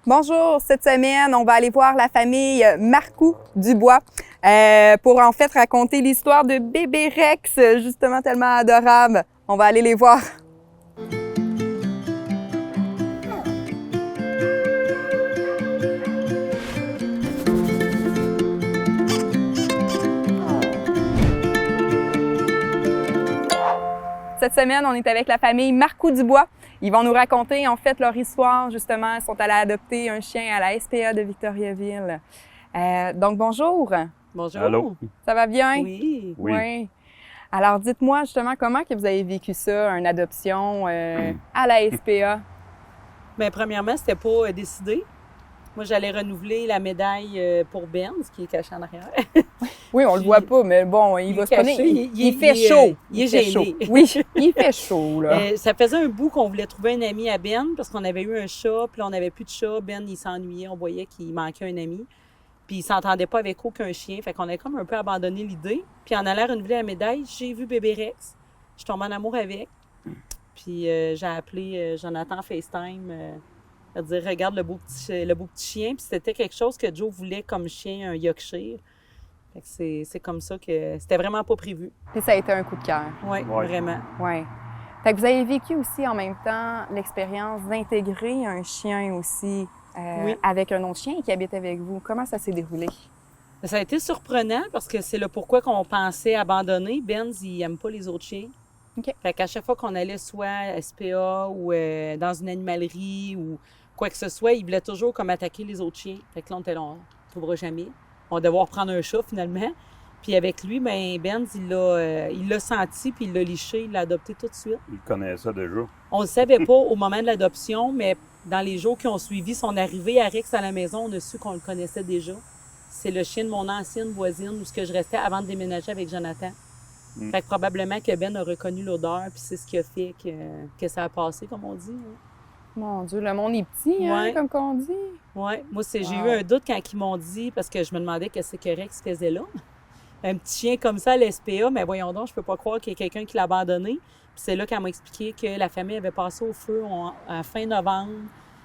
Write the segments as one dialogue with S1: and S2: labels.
S1: Bonjour, cette semaine, on va aller voir la famille Marcoux-Dubois pour en fait raconter l'histoire de bébé Rex, justement tellement adorable. On va aller les voir. Cette semaine, on est avec la famille Marcoux-Dubois. Ils vont nous raconter en fait leur histoire, justement. Ils sont allés adopter un chien à la SPA de Victoriaville. Donc, bonjour.
S2: Bonjour.
S3: Allô?
S1: Ça va bien?
S2: Oui.
S1: Oui. Alors, dites-moi justement comment que vous avez vécu ça, une adoption à la SPA?
S2: Bien, premièrement, c'était pas décidé. Moi, j'allais renouveler la médaille pour Ben, ce qui est caché en arrière.
S1: Oui, on le voit pas, mais bon, il va se
S2: caché,
S1: promener. Il fait chaud.
S2: Il est
S1: fait
S2: gêné.
S1: chaud. Oui, il fait chaud, là.
S2: Ça faisait un bout qu'on voulait trouver un ami à Ben parce qu'on avait eu un chat, puis là, on n'avait plus de chat. Ben, il s'ennuyait, on voyait qu'il manquait un ami. Puis il s'entendait pas avec aucun chien. Fait qu'on a comme un peu abandonné l'idée. Puis en allant renouveler la médaille, j'ai vu bébé Rex. Je suis tombée en amour avec. Puis j'ai appelé Jonathan FaceTime. À dire, regarde le beau petit chien. Puis c'était quelque chose que Joe voulait comme chien, un Yorkshire. Fait que c'est comme ça que c'était vraiment pas prévu.
S1: Puis ça a été un coup de cœur.
S2: Oui, vraiment.
S1: Oui. Fait que vous avez vécu aussi en même temps l'expérience d'intégrer un chien aussi
S2: Oui.
S1: avec un autre chien qui habite avec vous. Comment ça s'est déroulé?
S2: Ça a été surprenant parce que c'est le pourquoi qu'on pensait abandonner. Benz, il aime pas les autres chiens.
S1: OK.
S2: Fait qu'à chaque fois qu'on allait soit à SPA ou dans une animalerie ou quoi que ce soit, il voulait toujours comme attaquer les autres chiens. Fait que là, on était là, on ne trouvera jamais. On va devoir prendre un chat finalement. Puis avec lui, ben Benz, il l'a senti puis il l'a liché, il l'a adopté tout de suite.
S3: Il connaissait déjà.
S2: On ne le savait pas au moment de l'adoption, mais dans les jours qui ont suivi son arrivée à Rex à la maison, on a su qu'on le connaissait déjà. C'est le chien de mon ancienne voisine où je restais avant de déménager avec Jonathan. Fait que probablement que Ben a reconnu l'odeur, puis c'est ce qui a fait que ça a passé, comme on dit. Hein.
S1: Mon Dieu, le monde est petit, hein,
S2: Ouais.
S1: comme qu'on dit.
S2: Oui. Moi, j'ai
S1: Wow.
S2: eu un doute quand ils m'ont dit, parce que je me demandais qu'est-ce que Rex faisait là. Un petit chien comme ça à l'SPA, mais voyons donc, je peux pas croire qu'il y ait quelqu'un qui l'a abandonné. Puis c'est là qu'elle m'a expliqué que la famille avait passé au feu à fin novembre.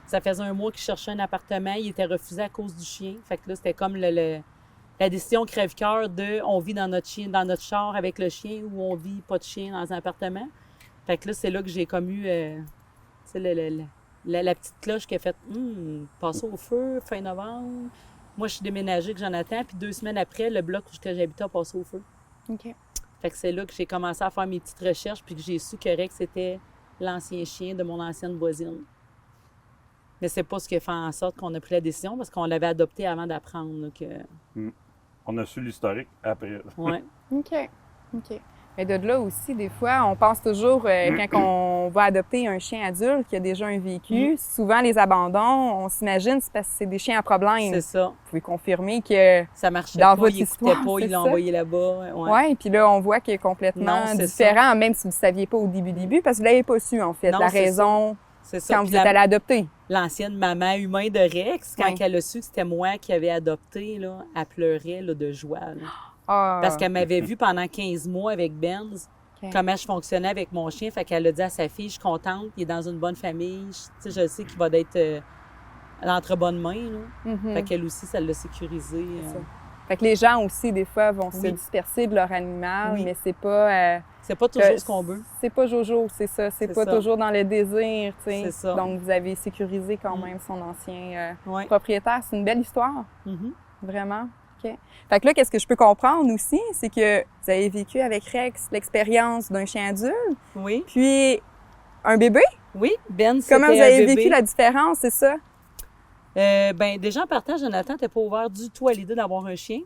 S2: Ça faisait un mois qu'ils cherchaient un appartement. Il était refusé à cause du chien. Fait que là, c'était comme la décision crève-cœur de on vit dans notre char avec le chien ou on vit pas de chien dans un appartement. Fait que là, c'est là que j'ai comme eu la petite cloche qui a fait passer au feu, fin novembre. Moi, je suis déménagée avec Jonathan, puis 2 semaines après, le bloc où j'habitais a passé au feu.
S1: OK.
S2: Fait que c'est là que j'ai commencé à faire mes petites recherches, puis que j'ai su que Rex c'était l'ancien chien de mon ancienne voisine. Mais c'est pas ce qui a fait en sorte qu'on a pris la décision, parce qu'on l'avait adopté avant d'apprendre là, que...
S3: On a su l'historique après.
S2: Ouais.
S1: OK. OK. Mais de là aussi, des fois, on pense toujours, quand on va adopter un chien adulte qui a déjà un vécu, souvent les abandons, on s'imagine, c'est parce que c'est des chiens à problème.
S2: C'est ça.
S1: Vous pouvez confirmer que
S2: Ça marchait
S1: dans
S2: pas,
S1: votre
S2: il écoutait
S1: histoire,
S2: pas,
S1: c'est
S2: il l'a
S1: ça?
S2: envoyé là-bas. Ouais.
S1: Oui, puis là, on voit qu'il est complètement
S2: Non, c'est
S1: différent, même si vous ne saviez pas au début, parce que vous ne l'avez pas su, en fait,
S2: Non,
S1: la
S2: c'est
S1: raison
S2: C'est ça.
S1: quand
S2: Puis
S1: vous êtes allé adopter.
S2: l'ancienne maman humain de Rex, quand
S1: Ouais.
S2: elle a su que c'était moi qui avais adopté, là, elle pleurait là, de joie. Là.
S1: Ah,
S2: Parce qu'elle m'avait vu pendant 15 mois avec Benz,
S1: OK.
S2: comment je fonctionnais avec mon chien. Fait qu'elle a dit à sa fille, je suis contente, il est dans une bonne famille. Je sais qu'il va être entre bonnes mains. Là.
S1: Mhm.
S2: Fait qu'elle aussi, ça l'a sécurisé.
S1: ça. Fait que les gens aussi, des fois, vont se
S2: Oui.
S1: disperser de leur animal,
S2: Oui.
S1: mais c'est pas...
S2: C'est pas toujours ce qu'on veut.
S1: C'est pas Jojo, c'est ça. C'est pas
S2: ça.
S1: toujours dans le désir, tu sais.
S2: C'est ça.
S1: Donc, vous avez sécurisé quand même son ancien
S2: Ouais.
S1: propriétaire. C'est une belle histoire,
S2: Mhm.
S1: vraiment. OK. Fait que là, qu'est-ce que je peux comprendre aussi, c'est que vous avez vécu avec Rex l'expérience d'un chien adulte,
S2: Oui.
S1: puis un bébé.
S2: Oui, Ben, c'était
S1: Comment vous
S2: un
S1: avez
S2: bébé.
S1: vécu la différence, c'est ça?
S2: Ben, déjà en partant, Jonathan n'était pas ouvert du tout à l'idée d'avoir un chien.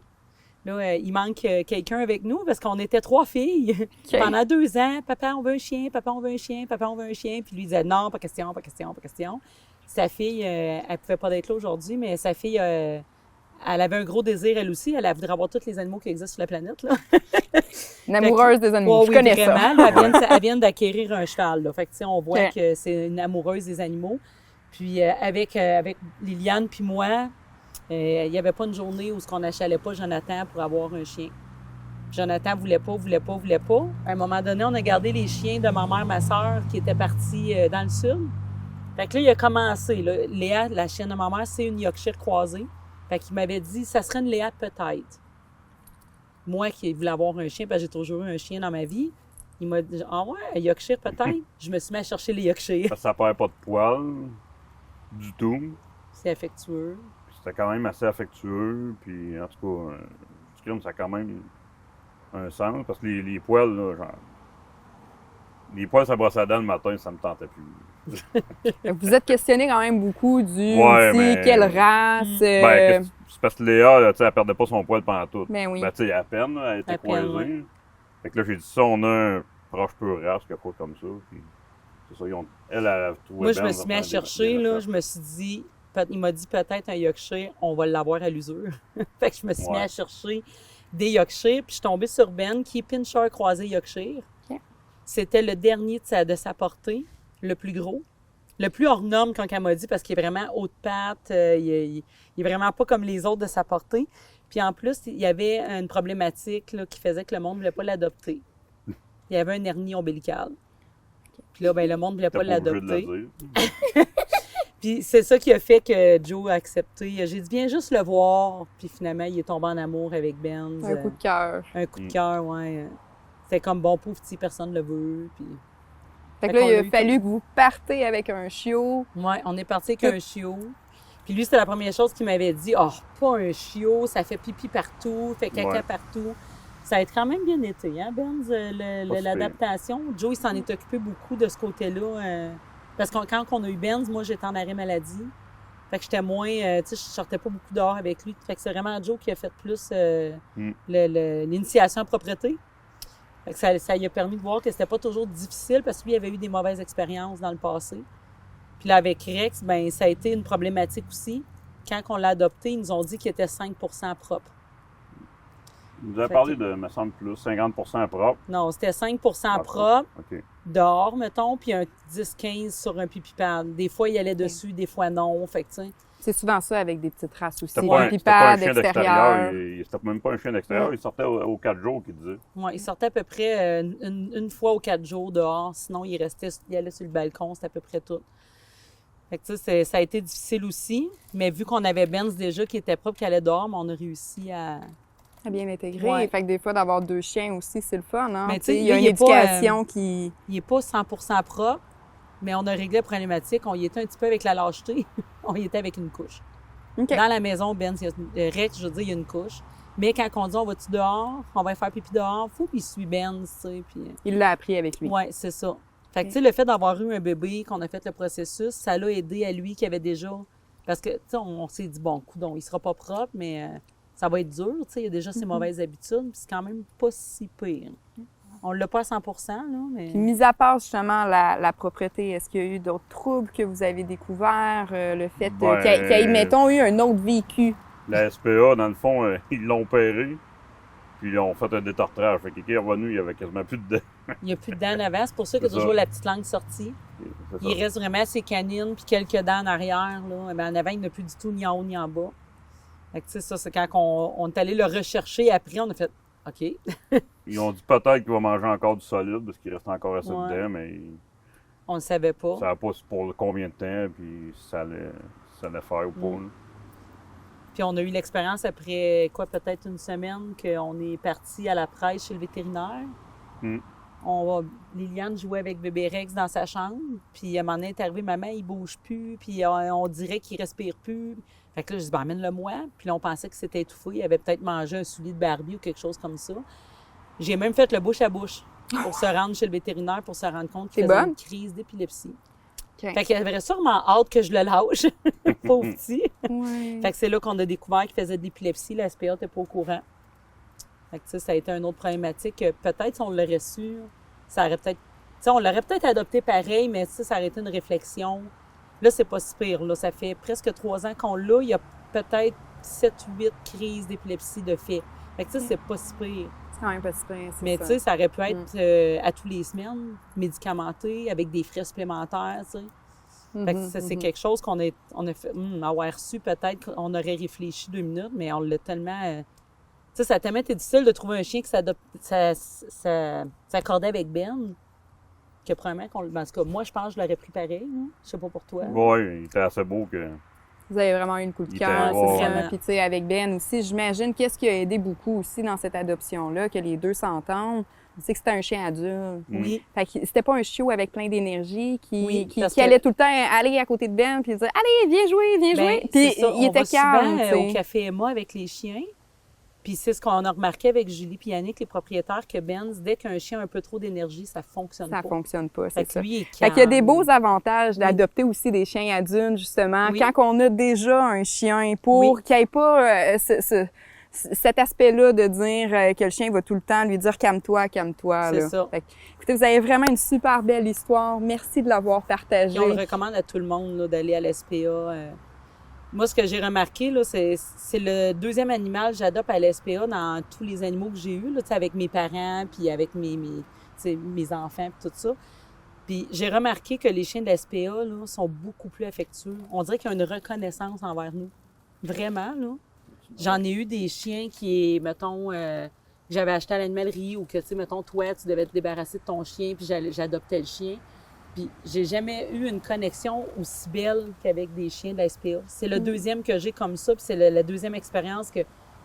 S2: Là, il manque quelqu'un avec nous parce qu'on était 3 filles.
S1: OK.
S2: Pendant 2 ans, papa, on veut un chien, papa, on veut un chien, papa, on veut un chien. Puis lui disait non, pas question, pas question, pas question. Sa fille, elle pouvait pas être là aujourd'hui, mais sa fille, elle avait un gros désir, elle aussi. Elle voudrait avoir tous les animaux qui existent sur la planète. Là.
S1: Une amoureuse des animaux,
S2: Ouais,
S1: je
S2: oui,
S1: connais
S2: vraiment.
S1: ça.
S2: Là, elle vient d'acquérir un cheval. Là. Fait que, tu sais, on voit
S1: OK.
S2: que c'est une amoureuse des animaux. Puis avec Liliane puis moi, il n'y avait pas une journée où on n'achalait pas Jonathan pour avoir un chien. Jonathan voulait pas. À un moment donné, on a gardé les chiens de ma mère, ma soeur, qui étaient partis dans le sud. Fait que là, il a commencé. Là. Léa, la chienne de ma mère, c'est une Yorkshire croisée. Fait qu'il m'avait dit, ça serait une Léa peut-être. Moi qui voulais avoir un chien, parce que j'ai toujours eu un chien dans ma vie, il m'a dit, ah ouais, un Yorkshire peut-être? Je me suis mis à chercher les Yorkshire.
S3: Parce que ça perd pas de poils du tout.
S2: C'est affectueux.
S3: Puis c'était quand même assez affectueux. Puis en tout cas, je crime, ça a quand même un sens. Parce que les poils, là, genre. Les poils, ça brosse à dents le matin, ça me tentait plus.
S1: Vous êtes questionné quand même beaucoup du
S3: Ouais,
S1: aussi,
S3: mais-
S1: quelle race.
S3: Ben, c'est parce que Léa, là, tu sais, elle perdait pas son poil pendant tout.
S1: Ben oui.
S3: Ben, tu sais, à peine, là, elle était
S2: À peine,
S3: croisée.
S2: ouais.
S3: Fait que là, j'ai dit ça, on a un proche peu race, quelque chose comme ça. Puis c'est ça, elle a trouvé.
S2: Moi, je
S3: Ben,
S2: me suis mis à chercher, là, je me suis dit, il m'a dit peut-être un Yorkshire, on va l'avoir à l'usure. Fait que je me suis mis
S3: Ouais.
S2: à chercher des Yorkshire, puis je suis tombée sur Ben, qui est Pinscher croisé Yorkshire.
S1: Ok.
S2: C'était le dernier de sa portée, le plus gros. Le plus hors norme, quand elle m'a dit, parce qu'il est vraiment haut de patte, il est vraiment pas comme les autres de sa portée. Puis en plus, il y avait une problématique là, qui faisait que le monde ne voulait pas l'adopter. Il y avait un hernie ombilical. Puis là, ben, le monde ne voulait pas l'adopter. Puis c'est ça qui a fait que Joe a accepté. J'ai dit, viens juste le voir. Puis finalement, il est tombé en amour avec Benz.
S1: Un coup de cœur.
S2: Un coup de cœur, ouais. C'était comme bon pauvre petit, personne ne le veut. Puis...
S1: Fait que
S2: Fait
S1: là,
S2: qu'on
S1: il
S2: a
S1: a
S2: eu
S1: fallu que vous partez avec un chiot.
S2: Ouais, on est parti avec un chiot. Puis lui, c'était la première chose qu'il m'avait dit. Oh, pas un chiot, ça fait pipi partout, fait caca
S3: Ouais.
S2: partout. Ça a été quand même bien été, hein, Benz,
S3: Pas
S2: l'adaptation. Joe, il s'en est occupé beaucoup de ce côté-là. Parce que quand on a eu Benz, moi, j'étais en arrêt maladie. Fait que j'étais moins... tu sais, je sortais pas beaucoup dehors avec lui. Fait que c'est vraiment Joe qui a fait plus l'initiation à propreté. Fait que ça lui a permis de voir que c'était pas toujours difficile parce que lui, il avait eu des mauvaises expériences dans le passé. Puis là, avec Rex, ben ça a été une problématique aussi. Quand on l'a adopté, ils nous ont dit qu'il était 5% propre.
S3: Vous avez
S2: Fait
S3: parlé
S2: que-
S3: de, me semble, plus 50% propre.
S2: Non, c'était 5%
S3: Ah,
S2: propre,
S3: OK.
S2: dehors, mettons, puis un 10-15 sur un pipi pad. Des fois, il allait dessus, des fois non. Fait que, tu sais,
S1: C'est souvent ça avec des petites races aussi.
S3: C'était pas,
S1: Des
S3: c'était pas un
S1: pipades
S3: chien d'extérieur.
S1: extérieures.
S3: C'était même pas un chien d'extérieur.
S2: Ouais.
S3: Il sortait aux 4 jours, qu'il disait.
S2: ouais, il sortait à peu près une fois aux 4 jours dehors. Sinon, il allait sur le balcon, c'était à peu près tout. Fait que, tu sais, ça a été difficile aussi. Mais vu qu'on avait Benz déjà qui était propre, qui allait dehors, mais on a réussi à...
S1: À bien intégré.
S2: Ouais.
S1: Fait que des fois, d'avoir deux chiens aussi, c'est le fun, hein?
S2: Mais
S1: Tu sais,
S2: tu sais,
S1: il y a
S2: lui,
S1: une
S2: il est pas,
S1: éducation qui...
S2: Il n'est pas 100% propre, mais on a réglé la problématique. On y était un petit peu avec la lâcheté. On y était avec une couche.
S1: OK.
S2: Dans la maison, Benz, Rex, je veux dire, il y a une couche. Mais quand on dit on va-tu dehors, on va faire pipi dehors, faut qu'il suit Benz, tu sais. Puis...
S1: Il l'a appris avec lui.
S2: Ouais, c'est ça. Fait que, tu sais, le fait d'avoir eu un bébé, qu'on a fait le processus, ça l'a aidé à lui qui avait déjà. Parce que, tu sais, on s'est dit, bon, coudonc, il sera pas propre, mais ça va être dur, tu sais, il a déjà ses mauvaises habitudes, puis c'est quand même pas si pire. On l'a pas à 100%, là, mais.
S1: Puis, mis à part justement la propreté, est-ce qu'il y a eu d'autres troubles que vous avez découverts? Le fait
S3: Ben,
S1: qu'il y ait, mettons, eu un autre vécu?
S3: La SPA, dans le fond, ils l'ont opéré. Puis ils ont fait un détartrage. Fait que quand il est revenu, il y avait quasiment plus de dents.
S2: Il n'y a plus de dents en avant, c'est pour ça qu'il y a
S3: C'est ça.
S2: toujours la petite langue sortie.
S3: C'est ça.
S2: Il reste vraiment ses canines, puis quelques dents en arrière, là. Ben, en avant, il n'y en a plus du tout, ni en haut, ni en bas. Fait que, tu sais, ça, c'est quand on est allé le rechercher après, on a fait OK.
S3: Ils ont dit peut-être qu'il va manger encore du solide parce qu'il reste encore assez
S2: Ouais.
S3: dedans, mais
S2: On ne le savait pas.
S3: ça va pas pour combien de temps, puis ça allait faire ou pas. là.
S2: Puis on a eu l'expérience après, quoi, peut-être une semaine, qu'on est parti à la presse chez le vétérinaire.
S3: Mm.
S2: Liliane jouait avec bébé Rex dans sa chambre. Puis à un moment donné, est arrivé, maman, il bouge plus. Puis on dirait qu'il respire plus. Fait que là, je dis, ben, amène-le-moi. Puis là, on pensait que c'était étouffé. Il avait peut-être mangé un soulier de Barbie ou quelque chose comme ça. J'ai même fait le bouche à bouche pour se rendre chez le vétérinaire pour se rendre compte qu'il
S1: C'est
S2: faisait
S1: bonne?
S2: une crise d'épilepsie.
S1: OK.
S2: Fait qu'il avait sûrement hâte que je le lâche. Pauvre petit.
S1: Ouais.
S2: Fait que c'est là qu'on a découvert qu'il faisait de l'épilepsie. La SPA n'était pas au courant. Fait que, tu sais, ça a été une autre problématique. Peut-être si on l'aurait su, ça aurait peut-être... Tu sais, on l'aurait peut-être adopté pareil, mais tu sais, ça aurait été une réflexion. Là, c'est pas si pire. Là. Ça fait presque 3 ans qu'on l'a. Il y a peut-être 7-8 crises d'épilepsie de fait. Fait que, tu sais, c'est pas si pire.
S1: C'est quand même pas super, c'est
S2: Mais
S1: ça.
S2: tu sais, ça aurait pu être à tous les semaines, médicamenté, avec des frais supplémentaires, tu sais. Fait que ça, c'est quelque chose qu'on on a fait, avoir su peut-être qu'on aurait réfléchi 2 minutes, mais on l'a tellement... tu sais, ça a tellement été difficile de trouver un chien qui s'accordait avec Ben. que probablement en tout cas, moi, je pense que je l'aurais pris pareil. Hein. Je sais pas pour toi.
S3: Oui, il était assez beau que...
S1: Vous avez vraiment eu une coup de
S3: Il
S1: cœur,
S3: était-
S1: c'est
S3: ouais,
S1: vraiment.
S2: ouais.
S1: Puis tu sais, avec Ben aussi, j'imagine qu'est-ce qui a aidé beaucoup aussi dans cette adoption-là, que les deux s'entendent, c'est que c'était un chien adulte.
S2: Oui.
S1: Fait que c'était pas un chiot avec plein d'énergie
S2: Oui,
S1: qui
S2: parce que-
S1: allait tout le temps aller à côté de Ben puis dire allez, viens jouer, viens
S2: Ben,
S1: jouer. Puis
S2: c'est ça.
S1: il
S2: On va
S1: était calme,
S2: souvent
S1: tu sais.
S2: au Café Emma avec les chiens. Puis c'est ce qu'on a remarqué avec Julie et Yannick, les propriétaires, que Benz, dès qu'un chien a un peu trop d'énergie, ça fonctionne
S1: Ça
S2: pas.
S1: fonctionne pas,
S2: Fait
S1: c'est
S2: que
S1: ça.
S2: lui, il est
S1: Fait qu'il y a des
S2: calme.
S1: beaux avantages d'adopter aussi des chiens adultes, justement.
S2: Oui.
S1: Quand on a déjà un chien, pour
S2: Oui.
S1: qu'il n'y ait pas cet aspect-là de dire que le chien va tout le temps lui dire calme-toi.
S2: C'est
S1: Là.
S2: ça.
S1: Fait que, écoutez, vous avez vraiment une super belle histoire. Merci de l'avoir partagée.
S2: Puis on le recommande à tout le monde là, d'aller à l'SPA. Moi, ce que j'ai remarqué, là, c'est le deuxième animal que j'adopte à l'SPA dans tous les animaux que j'ai eus, là, tu sais, avec mes parents, puis avec mes enfants, puis tout ça. Puis j'ai remarqué que les chiens de l'SPA là, sont beaucoup plus affectueux. On dirait qu'il y a une reconnaissance envers nous. Vraiment, là. J'en ai eu des chiens qui, mettons, que j'avais acheté à l'animalerie ou que, tu sais, mettons, toi, tu devais te débarrasser de ton chien, puis j'adoptais le chien. Puis j'ai jamais eu une connexion aussi belle qu'avec des chiens de la SPA. C'est le deuxième que j'ai comme ça, puis c'est la deuxième expérience que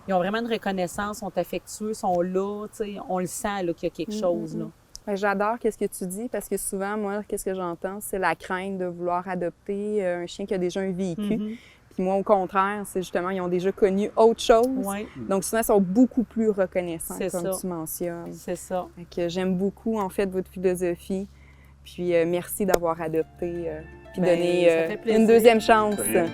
S2: ils ont vraiment une reconnaissance, sont affectueux, sont là, tu sais, on le sent là, qu'il y a quelque chose là.
S1: Ben, j'adore ce que tu dis parce que souvent, moi, qu'est-ce que j'entends, c'est la crainte de vouloir adopter un chien qui a déjà un vécu. Puis moi, au contraire, c'est justement, ils ont déjà connu autre chose.
S2: Oui,
S1: Donc souvent, ils sont beaucoup plus reconnaissants,
S2: C'est
S1: comme
S2: ça.
S1: tu mentionnes.
S2: c'est ça.
S1: Fait que j'aime beaucoup, en fait, votre philosophie. Puis merci d'avoir adopté, puis
S2: Ben,
S1: donné
S2: ça fait plaisir.
S1: une deuxième chance.
S3: C'est rien.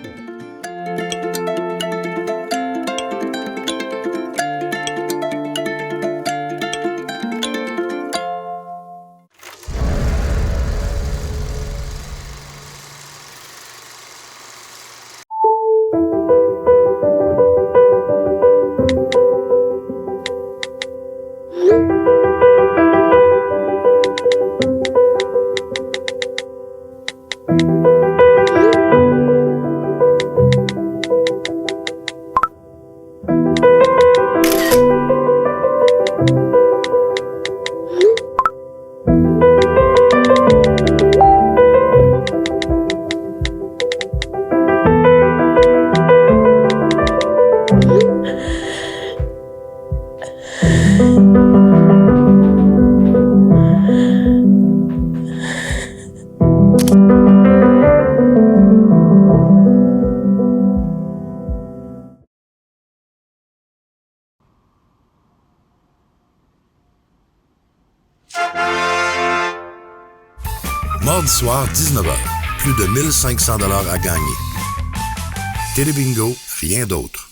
S4: Mardi soir, 19h. Plus de 1500 $ à gagner. Télébingo, rien d'autre.